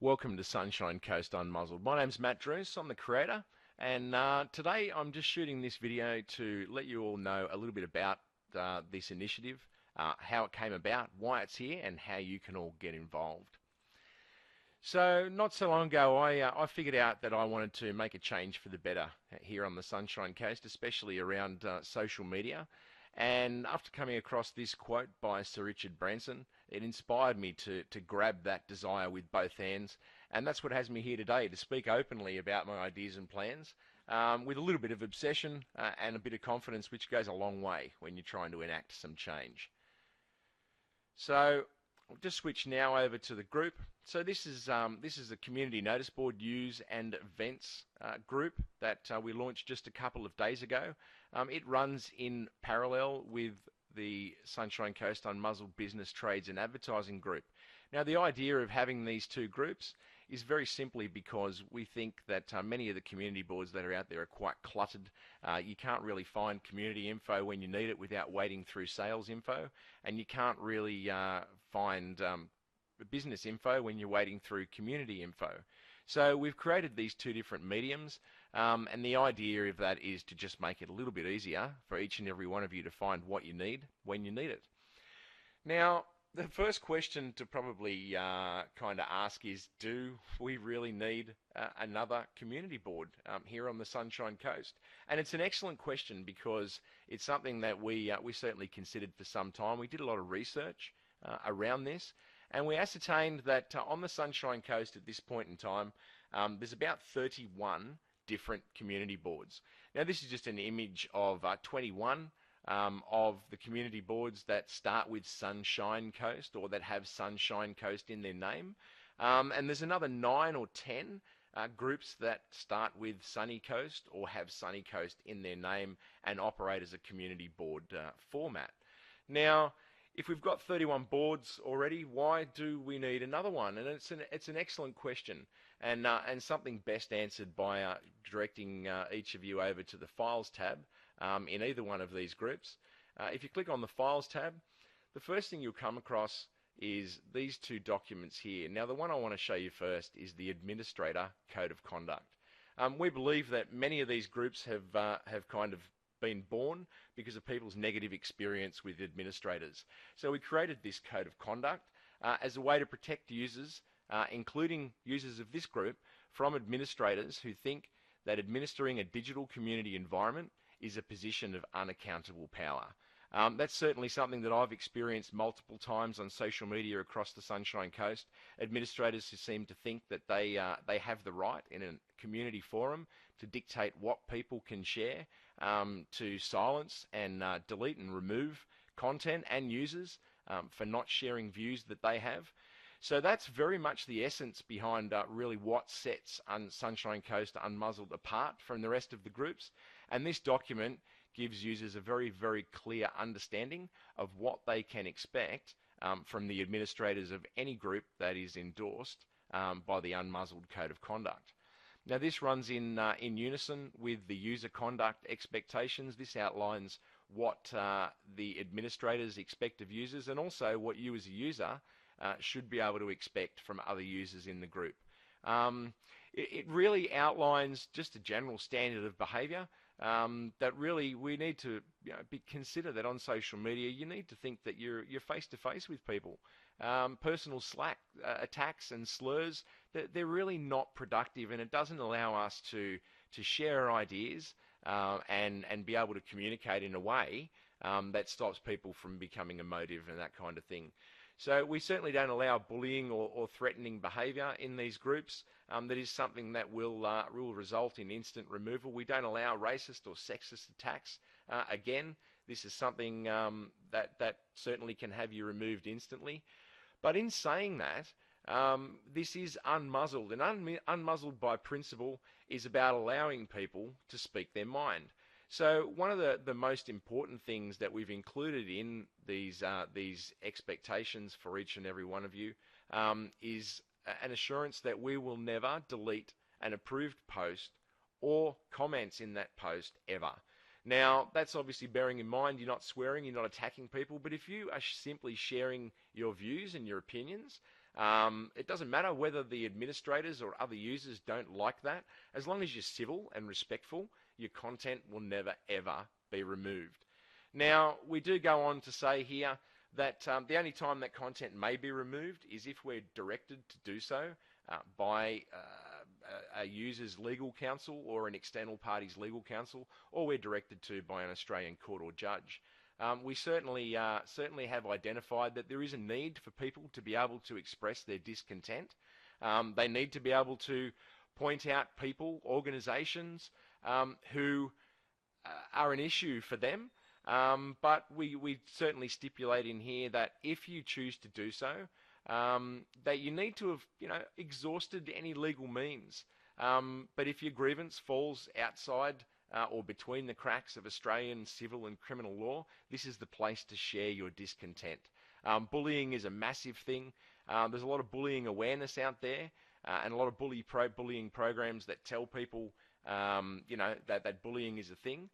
Welcome to Sunshine Coast Unmuzzled. My name's Matt Druce, I'm the creator, and today I'm just shooting this video to let you all know a little bit about this initiative, how it came about, why it's here, and how you can all get involved. So not so long ago, I figured out that I wanted to make a change for the better here on the Sunshine Coast, especially around social media. And after coming across this quote by Sir Richard Branson, it inspired me to grab that desire with both hands. And that's what has me here today, to speak openly about my ideas and plans, with a little bit of obsession and a bit of confidence, which goes a long way when you're trying to enact some change. So I'll just switch now over to the group. So this is a community notice board use and events group that we launched just a couple of days ago. It runs in parallel with the Sunshine Coast Unmuzzled Business Trades and Advertising group. Now the idea of having these two groups is very simply because we think that many of the community boards that are out there are quite cluttered. You can't really find community info when you need it without wading through sales info, and you can't really find business info when you're wading through community info. So we've created these two different mediums, and the idea of that is to just make it a little bit easier for each and every one of you to find what you need when you need it. Now, the first question to probably kind of ask is, do we really need another community board here on the Sunshine Coast? And it's an excellent question because it's something that we certainly considered for some time. We did a lot of research around this, and we ascertained that on the Sunshine Coast at this point in time, there's about 31 different community boards. Now this is just an image of 21 of the community boards that start with Sunshine Coast or that have Sunshine Coast in their name. And there's another 9 or 10 groups that start with Sunny Coast or have Sunny Coast in their name and operate as a community board format. Now, if we've got 31 boards already, why do we need another one? And it's an excellent question, and something best answered by directing each of you over to the Files tab in either one of these groups. If you click on the Files tab, the first thing you'll come across is these two documents here. Now, the one I want to show you first is the Administrator Code of Conduct. We believe that many of these groups have kind of been born because of people's negative experience with administrators. So we created this code of conduct as a way to protect users, including users of this group, from administrators who think that administering a digital community environment is a position of unaccountable power. That's certainly something that I've experienced multiple times on social media across the Sunshine Coast. Administrators who seem to think that they have the right in a community forum to dictate what people can share, to silence and delete and remove content and users for not sharing views that they have. So that's very much the essence behind really what sets Sunshine Coast Unmuzzled apart from the rest of the groups. And this document gives users a very, very clear understanding of what they can expect from the administrators of any group that is endorsed by the Unmuzzled Code of Conduct. Now this runs in unison with the user conduct expectations. This outlines what the administrators expect of users and also what you as a user should be able to expect from other users in the group. It really outlines just a general standard of behaviour that really we need to consider that on social media you need to think that you're face to face with people. Personal attacks and slurs, they're really not productive, and it doesn't allow us to share our ideas and be able to communicate in a way that stops people from becoming emotive and that kind of thing. So we certainly don't allow bullying or threatening behaviour in these groups. That is something that will result in instant removal. We don't allow racist or sexist attacks. Again, this is something that certainly can have you removed instantly. But in saying that, this is unmuzzled, and unmuzzled by principle is about allowing people to speak their mind. So one of the most important things that we've included in these expectations for each and every one of you is an assurance that we will never delete an approved post or comments in that post ever. Now, that's obviously bearing in mind you're not swearing, you're not attacking people, but if you are simply sharing your views and your opinions, It doesn't matter whether the administrators or other users don't like that. As long as you're civil and respectful, your content will never ever be removed. Now, we do go on to say here that the only time that content may be removed is if we're directed to do so by a user's legal counsel or an external party's legal counsel, or we're directed to by an Australian court or judge. We certainly have identified that there is a need for people to be able to express their discontent. They need to be able to point out people, organisations who are an issue for them. But we certainly stipulate in here that if you choose to do so, that you need to have exhausted any legal means. But if your grievance falls outside or between the cracks of Australian civil and criminal law, this is the place to share your discontent. Bullying is a massive thing. There's a lot of bullying awareness out there, and a lot of bullying programs that tell people, that bullying is a thing.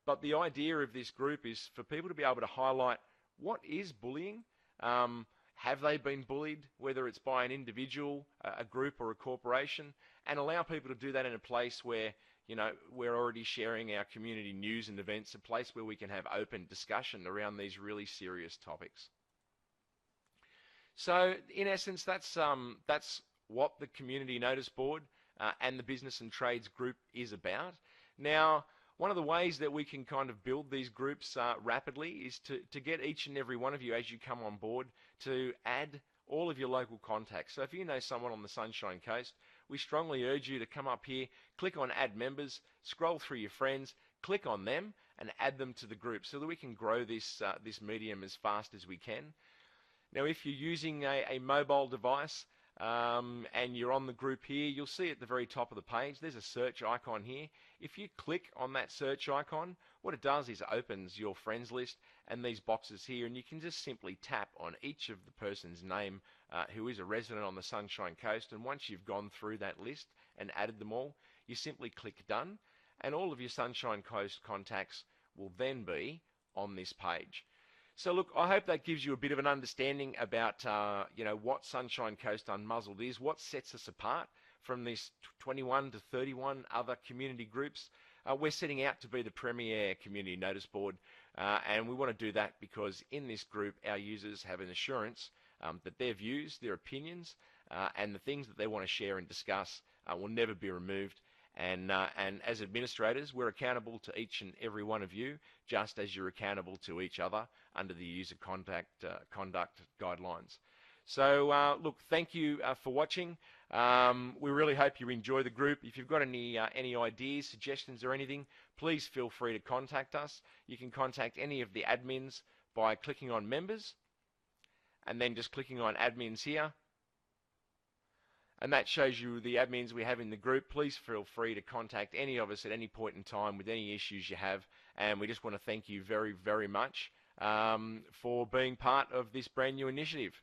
But the idea of this group is for people to be able to highlight what is bullying. Have they been bullied, whether it's by an individual, a group, or a corporation, and allow people to do that in a place where we're already sharing our community news and events, a place where we can have open discussion around these really serious topics. So, in essence, that's what the Community Notice Board and the Business and Trades Group is about. Now, one of the ways that we can kind of build these groups rapidly is to get each and every one of you, as you come on board, to add all of your local contacts. So if you know someone on the Sunshine Coast, we strongly urge you to come up here, click on Add Members, scroll through your friends, click on them, and add them to the group so that we can grow this medium as fast as we can. Now, if you're using a mobile device and you're on the group here, you'll see at the very top of the page, there's a search icon here. If you click on that search icon, what it does is it opens your friends list and these boxes here, and you can just simply tap on each of the person's name who is a resident on the Sunshine Coast, and once you've gone through that list and added them all, you simply click Done, and all of your Sunshine Coast contacts will then be on this page. So look, I hope that gives you a bit of an understanding about what Sunshine Coast Unmuzzled is, what sets us apart from these 21 to 31 other community groups. We're setting out to be the premier community notice board, and we want to do that because in this group our users have an assurance that their views, their opinions, and the things that they want to share and discuss will never be removed. And as administrators, we're accountable to each and every one of you, just as you're accountable to each other under the user conduct guidelines. So look, thank you for watching. We really hope you enjoy the group. If you've got any ideas, suggestions, or anything, please feel free to contact us. You can contact any of the admins by clicking on Members, and then just clicking on Admins here. And that shows you the admins we have in the group. Please feel free to contact any of us at any point in time with any issues you have. And we just want to thank you very, very much for being part of this brand new initiative.